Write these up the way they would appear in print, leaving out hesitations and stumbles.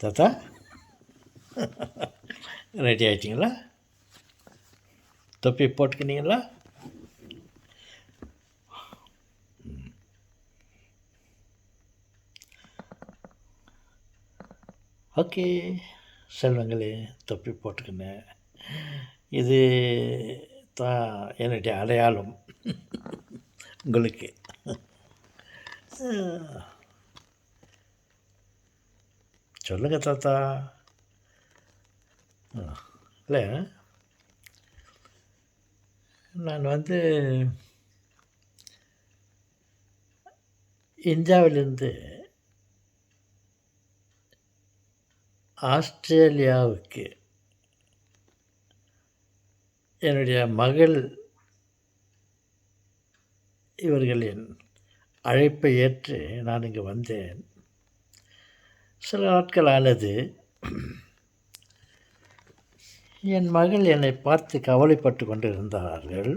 தாத்தா ரெடி ஆகிட்டிங்களா? தொப்பி போட்டுக்கினீங்களா? ஓகே செல்வங்களே, தொப்பி போட்டுக்கினேன். இது தான் என்னுடைய அடையாளம் உங்களுக்கு. சொல்லுங்கள் தாத்தா. இல்லை, நான் இந்தியாவிலிருந்து ஆஸ்திரேலியாவுக்கு என்னுடைய மகள் இவர்களின் அழைப்பை ஏற்று நான் இங்கு வந்தேன். சில நாட்கள் ஆனது. என் மகள் என்னை பார்த்து கவலைப்பட்டு கொண்டு இருந்தார்கள்.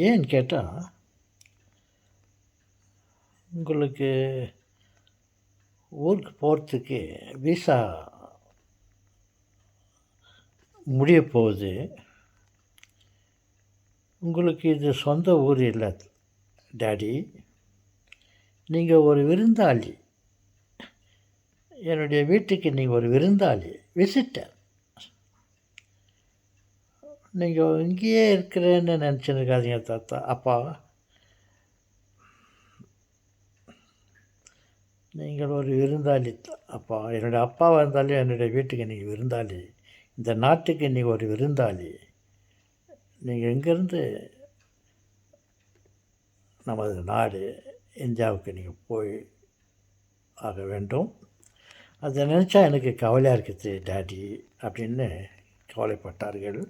ஏன்னு கேட்டால், உங்களுக்கு ஊருக்கு போகிறதுக்கு விசா முடிய போகுது. உங்களுக்கு இது சொந்த ஊர் இல்லை டாடி, நீங்கள் ஒரு விருந்தாளி. என்னுடைய வீட்டுக்கு நீங்கள் ஒரு விருந்தாளி, விசிட்டர். நீங்கள் இங்கேயே இருக்கிறேன்னு நினச்சிருக்காதீங்க தாத்தா. அப்பா, நீங்கள் ஒரு விருந்தாளி அப்பா. என்னுடைய அப்பாவாக இருந்தாலும் என்னுடைய வீட்டுக்கு நீங்கள் விருந்தாளி. இந்த நாட்டுக்கு நீங்கள் ஒரு விருந்தாளி. நீங்கள் இங்கேருந்து நமது நாடு இந்தியாவுக்கு நீங்கள் போய் ஆக வேண்டும். அதை நினச்சா எனக்கு கவலையாக இருக்குது டாடி அப்படின்னு கவலைப்பட்டார்கள்.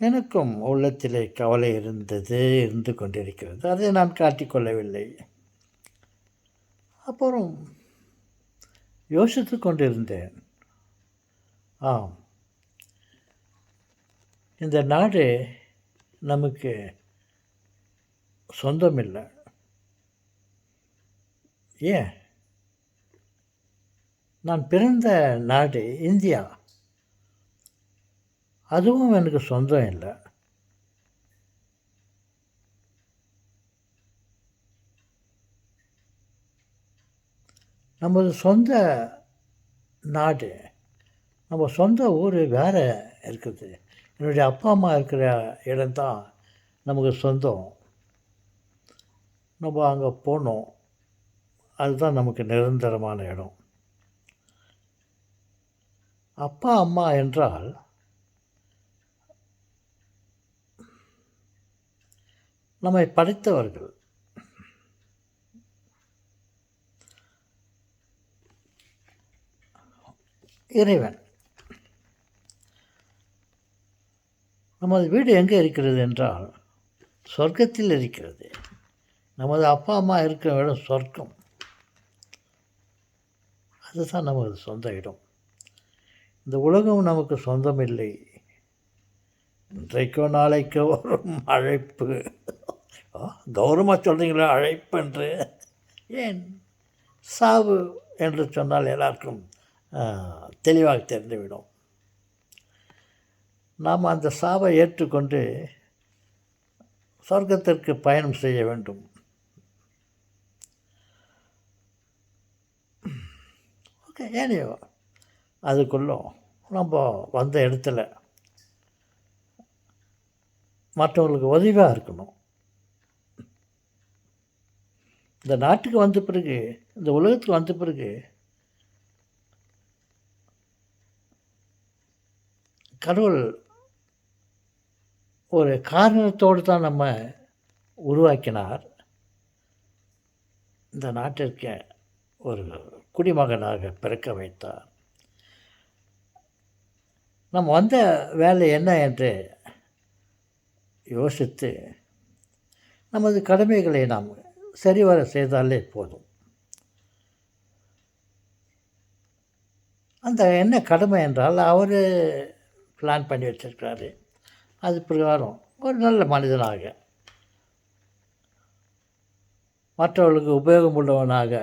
எனக்கும் உள்ளத்திலே கவலை இருந்து கொண்டிருக்கிறது. அதை நான் காட்டிக்கொள்ளவில்லை. அப்புறம் யோசித்து கொண்டிருந்தேன். ஆம், இந்த நாடு நமக்கு சொந்தமில்லை. ஏன், நான் பிறந்த நாடு இந்தியா, அதுவும் எனக்கு சொந்தம் இல்லை. நமது சொந்த நாடு, நம்ம சொந்த ஊர் வேறு இருக்குது. என்னுடைய அப்பா அம்மா இருக்கிற இடம்தான் நமக்கு சொந்தம். நம்ம அங்கே போனோம், அதுதான் நமக்கு நிரந்தரமான இடம். அப்பா அம்மா என்றால் நம்மை படைத்தவர்கள். இறைவன். நமது வீடு எங்கே இருக்கிறது என்றால் சொர்க்கத்தில் இருக்கிறது. நமது அப்பா அம்மா இருக்கிற இடம் சொர்க்கம். அதுதான் நமது சொந்த இடம். இந்த உலகம் நமக்கு சொந்தமில்லை. இன்றைக்கோ நாளைக்கோ வரும் அழைப்பு. கௌரவமாக சொல்கிறீங்களா அழைப்பு என்று? ஏன், சாவு என்று சொன்னால் எல்லாருக்கும் தெளிவாக தெரிந்துவிடும். நாம் அந்த சாவை ஏற்றுக்கொண்டு சொர்க்கத்திற்கு பயணம் செய்ய வேண்டும். ஓகே, ஏனையோ அதுக்குள்ளும் நம்ம வந்த இடத்துல மற்றவங்களுக்கு உதவியாக இருக்கணும். இந்த நாட்டுக்கு வந்த பிறகு, இந்த உலகத்துக்கு வந்த பிறகு கடவுள் ஒரு காரணத்தோடு தான் நம்ம உருவாக்கினார். இந்த நாட்டிற்கு ஒரு குடிமகனாக பிறக்க வைத்தார். நம்ம வந்த வேலை என்ன என்று யோசித்து நமது கடமைகளை நாம் சரிவர செய்தாலே போதும். அந்த என்ன கடமை என்றால், அவர் பிளான் பண்ணி வச்சிருக்கிறாரு. அது பிரகாரம் ஒரு நல்ல மனிதனாக மற்றவர்களுக்கு உபயோகமுள்ளவனாக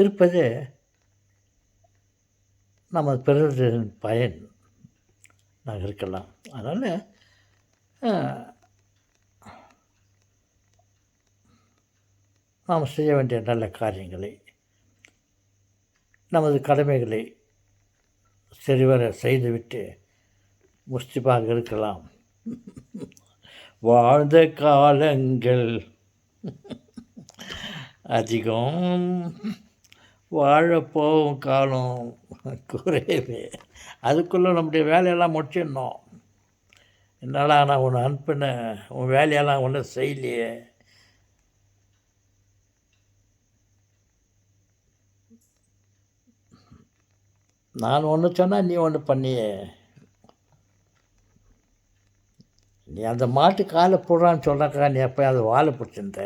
இருப்பதே நம்ம பிறரின் பயன் இருக்கலாம். அதனால் நாம் செய்ய வேண்டிய நல்ல காரியங்களை, நமது கடமைகளை சரிவர செய்துவிட்டு முஸ்திபாக இருக்கலாம். வாழ்ந்த காலங்கள் அதிகம், வாழப்போகும் காலம் குறைவே. அதுக்குள்ளே நம்முடைய வேலையெல்லாம் முடிச்சிடணும். என்னடா நான் உன்னை அனுப்பினேன், உன் வேலையெல்லாம் ஒன்றும் செய்யலையே. நான் ஒன்று சொன்னால் நீ ஒன்று பண்ணியே. நீ அந்த மாட்டு காலை போடுறான்னு சொல்கிறாக்கா, நீ எப்போ அது வாழை பிடிச்சிருந்த.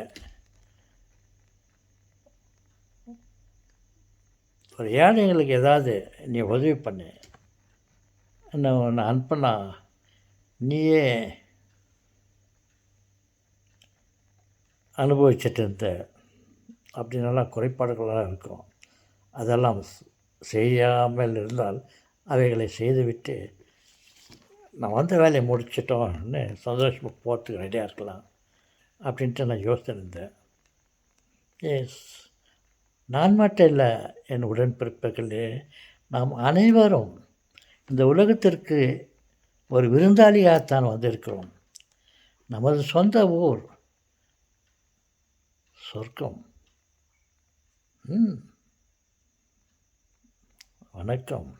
ஒரு ஏழைங்களுக்கு ஏதாவது நீ உதவி பண்ணு. என்ன ஒன்று அனுப்புனா நீயே அனுபவிச்சுட்டு இருந்த அப்படின்னெல்லாம் குறைபாடுகளாக இருக்கும். அதெல்லாம் செய்யாமல் இருந்தால் அவைகளை செய்துவிட்டு நான் வந்த வேலையை முடிச்சிட்டோன்னு சந்தோஷமாக போகிறதுக்கு ரெடியாக இருக்கலாம் அப்படின்ட்டு நான் யோசிச்சிருந்தேன். எஸ், நான் மட்டும் இல்லை, என் உடன்பிறப்புகளே, நாம் அனைவரும் இந்த உலகத்திற்கு ஒரு விருந்தாளியாகத்தான் வந்திருக்கிறோம். நமது சொந்த ஊர் சொர்க்கம். வணக்கம்.